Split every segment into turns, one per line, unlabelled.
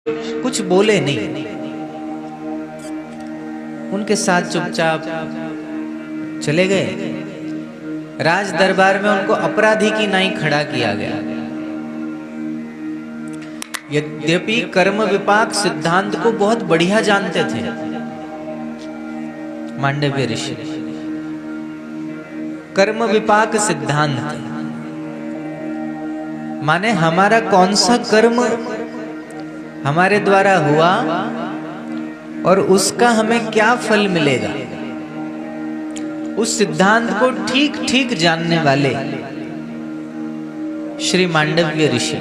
कुछ बोले नहीं, उनके साथ चुपचाप चले गए। राज दरबार में उनको अपराधी की नाई खड़ा किया गया। यद्यपि कर्म विपाक सिद्धांत को बहुत बढ़िया जानते थे मांडव्य ऋषि। कर्म विपाक सिद्धांत माने हमारा कौन सा कर्म हमारे द्वारा हुआ और उसका हमें क्या फल मिलेगा, उस सिद्धांत को ठीक ठीक जानने वाले श्री मांडव्य ऋषि।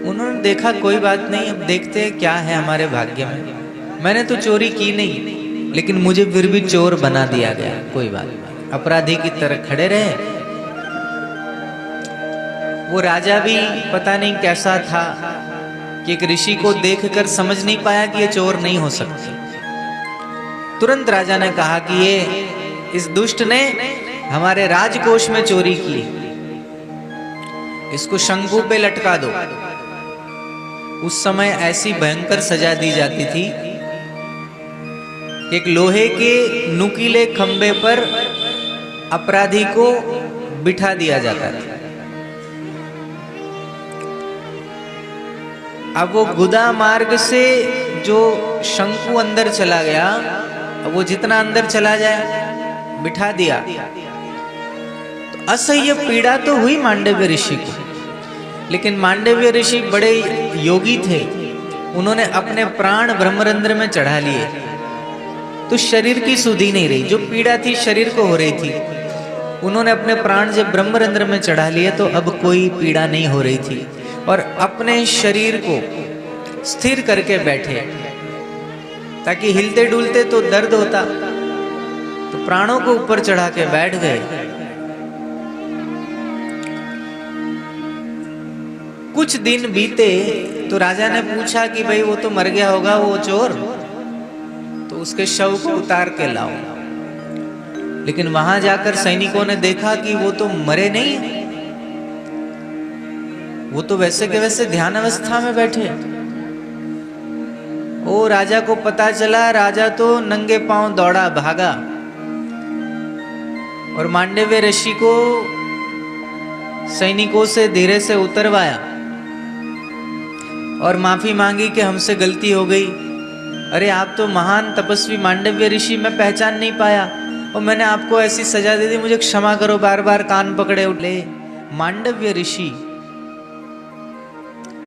उन्होंने देखा कोई बात नहीं, अब देखते हैं क्या है हमारे भाग्य में। मैंने तो चोरी की नहीं, लेकिन मुझे फिर भी चोर बना दिया गया, कोई बात नहीं। अपराधी की तरह खड़े रहे। वो राजा भी पता नहीं कैसा था कि एक ऋषि को देखकर समझ नहीं पाया कि ये चोर नहीं हो सकती। तुरंत राजा ने कहा कि ये इस दुष्ट ने हमारे राजकोष में चोरी की, इसको शंकु पे लटका दो। उस समय ऐसी भयंकर सजा दी जाती थी कि एक लोहे के नुकीले खंबे पर अपराधी को बिठा दिया जाता था। अब वो गुदा मार्ग से जो शंकु अंदर चला गया, अब वो जितना अंदर चला जाए बिठा दिया, तो असह्य पीड़ा तो हुई मांडव्य ऋषि को। लेकिन मांडव्य ऋषि बड़े योगी थे, उन्होंने अपने प्राण ब्रह्मरंध्र में चढ़ा लिए, तो शरीर की सुधि नहीं रही। जो पीड़ा थी शरीर को हो रही थी, उन्होंने अपने प्राण जब ब्रह्मरंध्र में चढ़ा लिए तो अब कोई पीड़ा नहीं हो रही थी, और अपने शरीर को स्थिर करके बैठे, ताकि हिलते डुलते तो दर्द होता, तो प्राणों को ऊपर चढ़ा के बैठ गए। कुछ दिन बीते तो राजा ने पूछा कि भाई वो तो मर गया होगा वो चोर, तो उसके शव को उतार के लाओ। लेकिन वहां जाकर सैनिकों ने देखा कि वो तो मरे नहीं, वो तो वैसे के वैसे ध्यान अवस्था में बैठे। ओ राजा को पता चला, राजा तो नंगे पांव दौड़ा भागा और मांडव्य ऋषि को सैनिकों से धीरे से उतरवाया और माफी मांगी कि हमसे गलती हो गई। अरे आप तो महान तपस्वी मांडव्य ऋषि, मैं पहचान नहीं पाया और मैंने आपको ऐसी सजा दे दी, मुझे क्षमा करो। बार बार कान पकड़े उठे। मांडव्य ऋषि